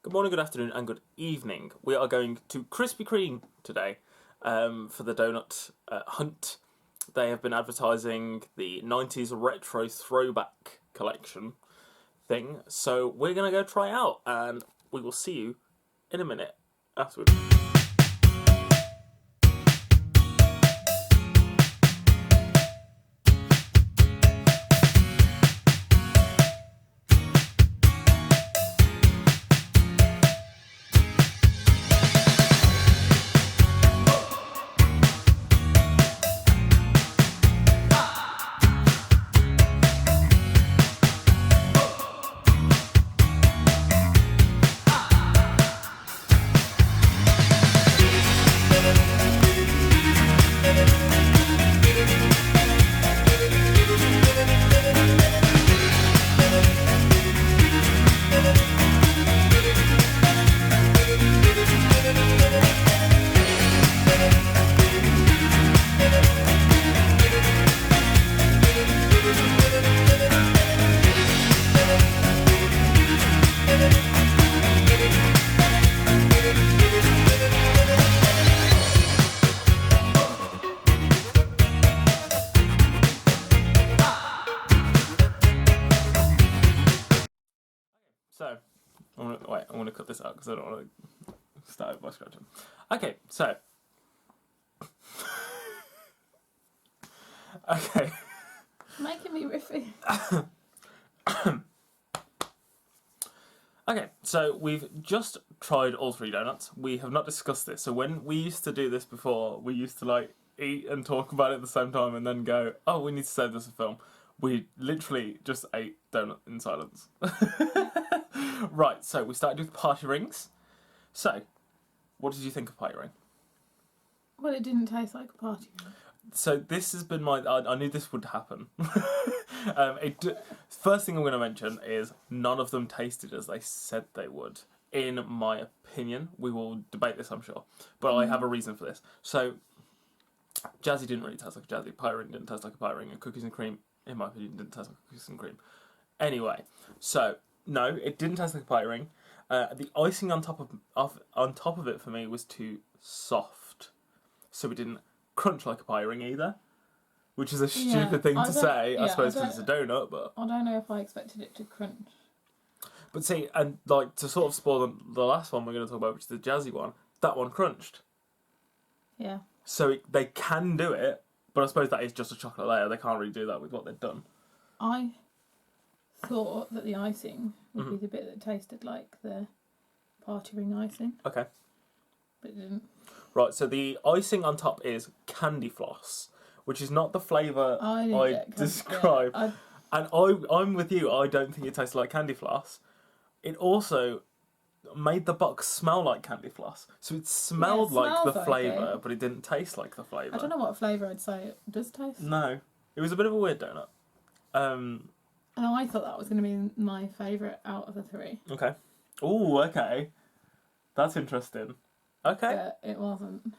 Good morning, good afternoon, and good evening. We are going to Krispy Kreme today for the donut hunt. They have been advertising the 90s retro throwback collection thing, so we're going to go try it out, and we will see you in a minute afterwards. So, I'm going to cut this out because I don't want to start by scratching. Okay, so. Okay. Making me riffy. Okay, so we've just tried all three donuts. We have not discussed this. So when we used to do this before, we used to eat and talk about it at the same time and then go, oh, we need to save this a film. We literally just ate donut in silence. Right, so we started with party rings. So, what did you think of party ring? Well, it didn't taste like a party ring. So this has been I knew this would happen. First thing I'm going to mention is none of them tasted as they said they would. In my opinion, we will debate this, I'm sure, but I have a reason for this. So, Jazzy didn't really taste like a Jazzy. Pie ring didn't taste like a pie ring, and cookies and cream, in my opinion, didn't taste like cookies and cream. Anyway, so no, it didn't taste like a pie ring. The icing on top of it for me was too soft, so it didn't crunch like a pie ring either, which is a stupid thing to say, I suppose, because it's a donut, but I don't know if I expected it to crunch. But see, and to sort of spoil the last one we're going to talk about, which is the Jazzy one, that one crunched. Yeah. So they can do it, but I suppose that is just a chocolate layer. They can't really do that with what they've done. I thought that the icing would be the bit that tasted like the party ring icing. Okay. But it didn't. Right, so the icing on top is candy floss, which is not the flavour I describe. Yeah, And I'm with you, I don't think it tasted like candy floss. It also made the box smell like candy floss. So it smelled like the flavour, but it didn't taste like the flavour. I don't know what flavour I'd say it does taste. No. It was a bit of a weird donut. And I thought that was going to be my favourite out of the three. Okay. Ooh, okay. That's interesting. Okay. But it wasn't.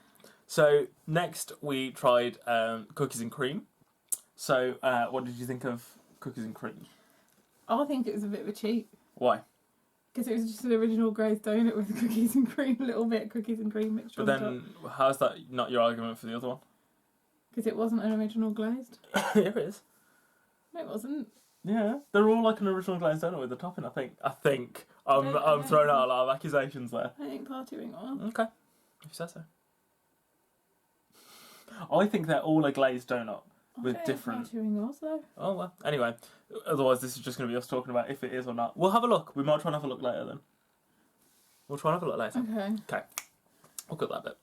So, next we tried cookies and cream. So, what did you think of cookies and cream? I think it was a bit of a cheat. Why? Because it was just an original glazed donut with cookies and cream, a little bit of cookies and cream mixture. But then, how's that not your argument for the other one? Because it wasn't an original glazed. It is. It wasn't. Yeah, they're all like an original glazed donut with the topping. I think. I'm throwing out a lot of accusations there. I think party ring was. Okay, if you say so. I think they're all a glazed donut with different. Party ring was though. Oh well. Anyway, otherwise this is just going to be us talking about if it is or not. We'll have a look. We might try and have a look later then. We'll try and have a look later. Okay. Okay. I'll cut that bit.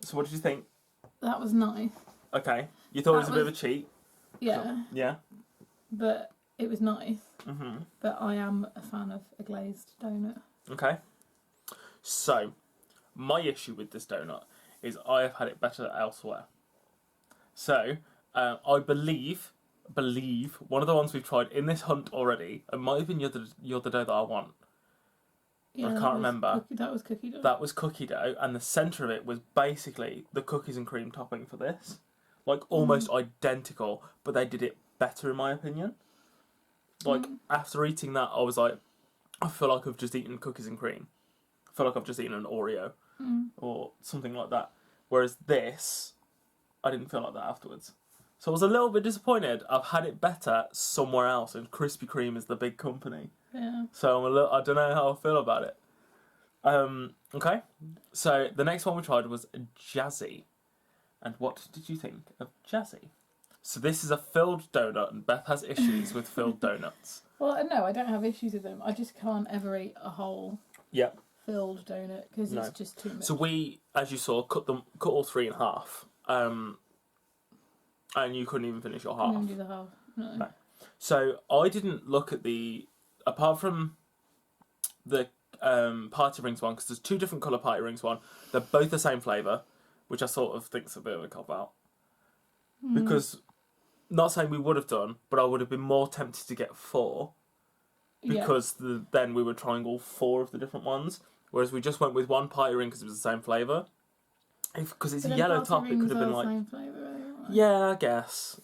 So what did you think? That was nice. Okay. You thought it was a bit of a cheat? Yeah. Yeah. But it was nice. Mm-hmm. But I am a fan of a glazed donut. Okay. So, my issue with this donut is I have had it better elsewhere. So, I believe one of the ones we've tried in this hunt already, it might have been the other day that I want. Yeah, I can't remember. That was cookie dough. That was cookie dough, and the centre of it was basically the cookies and cream topping for this. Like, almost identical, but they did it better in my opinion. Like, after eating that, I was like, I feel like I've just eaten cookies and cream. I feel like I've just eaten an Oreo Mm. or something like that. Whereas this, I didn't feel like that afterwards. So I was a little bit disappointed. I've had it better somewhere else, and Krispy Kreme is the big company. Yeah. So I don't know how I feel about it. Okay. So the next one we tried was Jazzy. And what did you think of Jazzy? So this is a filled donut, and Beth has issues with filled donuts. Well, no, I don't have issues with them. I just can't ever eat a whole Yeah. filled donut because No. it's just too much. So we, as you saw, cut all three in half. And you couldn't even finish your half. Couldn't do the half. No. No. So I didn't look at apart from the party rings one, because there's two different colour party rings one. They're both the same flavour, which I sort of think's a bit of a cop out. Because, not saying we would have done, but I would have been more tempted to get 4. Because then we were trying all 4 of the different ones. Whereas we just went with one party ring because it was the same flavour. Because it's a yellow top, it could have been like... Same flavour, right? Yeah, I guess.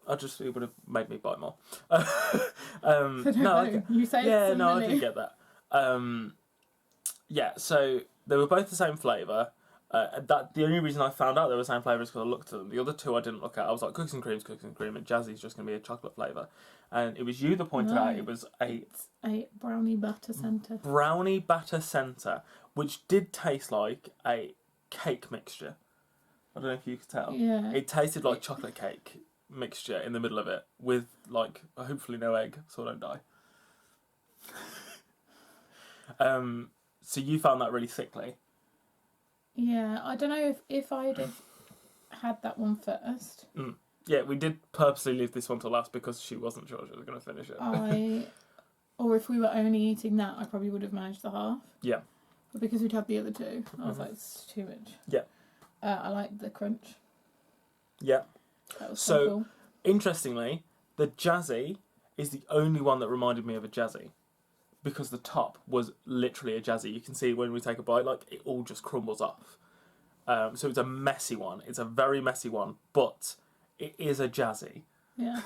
It would have made me bite more. You say yeah, it's no, I silly. did get that. Yeah, so they were both the same flavour. The only reason I found out they were the same flavour is because I looked at them. The other two I didn't look at. I was like, cookies and cream, and Jazzy's just going to be a chocolate flavour. And it was you that pointed out it was a brownie batter centre. brownie batter centre, which did taste like a cake mixture. I don't know if you could tell. Yeah. It tasted like chocolate cake mixture in the middle of it with, like, hopefully no egg, so I don't die. So you found that really sickly. Yeah, I don't know if I'd have had that one first. Yeah, we did purposely leave this one to last because she wasn't sure she was going to finish it. Or if we were only eating that, I probably would have managed the half. Yeah. But because we'd had the other two, I was like, it's too much. Yeah. I liked the crunch. Yeah. That was So, cool. interestingly, the Jazzy is the only one that reminded me of a Jazzy. Because the top was literally a Jazzy. You can see when we take a bite, like, it all just crumbles off. So it's a messy one. It's a very messy one, but it is a Jazzy. Yeah.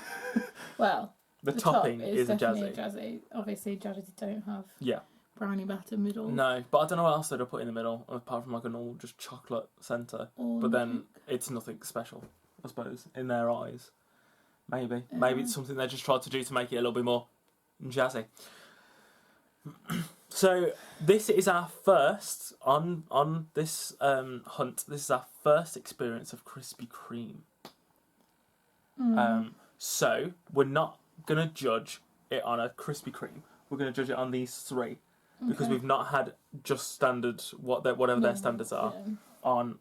Well, the topping top is a definitely Jazzy. a Jazzy. Obviously, Jazzies don't have Yeah. brownie batter middle. No, but I don't know what else they'd have put in the middle, apart from like a normal just chocolate centre. But then it's nothing special, I suppose, in their eyes. Maybe. Maybe it's something they just tried to do to make it a little bit more jazzy. So this is our first, on this hunt, this is our first experience of Krispy Kreme. So we're not going to judge it on a Krispy Kreme. We're going to judge it on these 3. Because we've not had just standard, whatever their standards are, on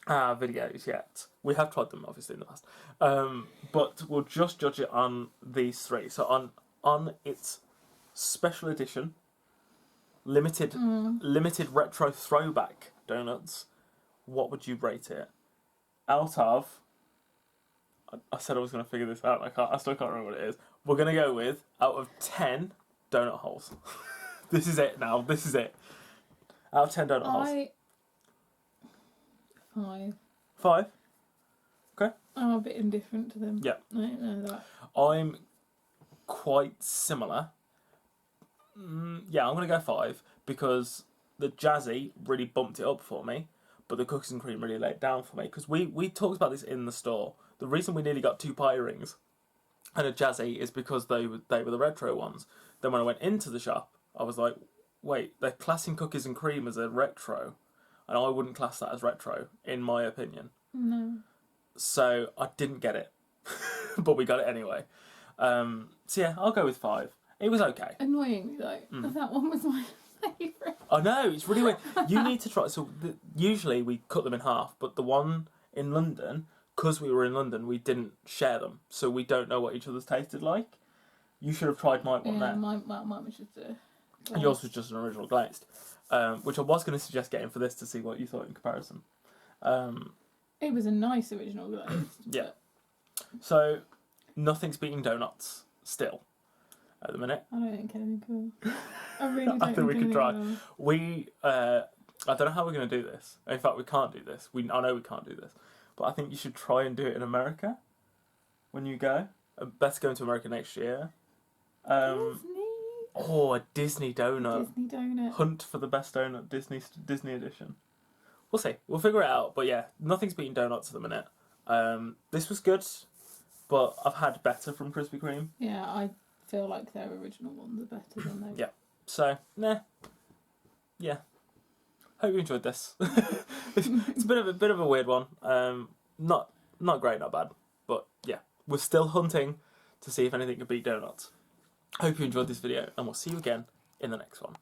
our videos yet. We have tried them, obviously, in the past. But we'll just judge it on these 3. So on its special edition, limited retro throwback donuts, what would you rate it? Out of... I said I was going to figure this out. I still can't remember what it is. We're going to go with, out of 10 donut holes. This is it now. This is it. Out of 10 donut holes. 5. 5? Okay. I'm a bit indifferent to them. Yeah. I don't know that. I'm quite similar. Yeah, I'm going to go 5 because the Jazzy really bumped it up for me, but the cookies and cream really laid it down for me. Because we talked about this in the store. The reason we nearly got 2 pie rings and a Jazzy is because they were the retro ones. Then when I went into the shop, I was like, wait, they're classing cookies and cream as a retro, and I wouldn't class that as retro, in my opinion. No. So I didn't get it, but we got it anyway. So yeah, I'll go with 5. It was okay. Annoyingly though, that one was my favourite. I know, it's really weird. You need to try. So usually we cut them in half, but the one in London, because we were in London, we didn't share them, so we don't know what each other's tasted like. You should have tried my one there. Mine was just a... Yours was just an original glazed, which I was going to suggest getting for this to see what you thought in comparison. It was a nice original glazed. Yeah. So, nothing's beating donuts still at the minute. I don't think anything cool. I really don't I think we could try. Cool. We, I don't know how we're going to do this. In fact, we can't do this. I know we can't do this. But I think you should try and do it in America when you go. Beth's going to America next year. Disney. Oh, a Disney donut. Disney donut. Hunt for the best donut, Disney edition. We'll see. We'll figure it out. But yeah, nothing's beating donuts at the minute. This was good, but I've had better from Krispy Kreme. Yeah, I feel like their original ones are better than those. Yeah. So, nah. Yeah. Hope you enjoyed this. It's a bit of a weird one. Not great, not bad. But yeah, we're still hunting to see if anything can beat donuts. Hope you enjoyed this video, and we'll see you again in the next one.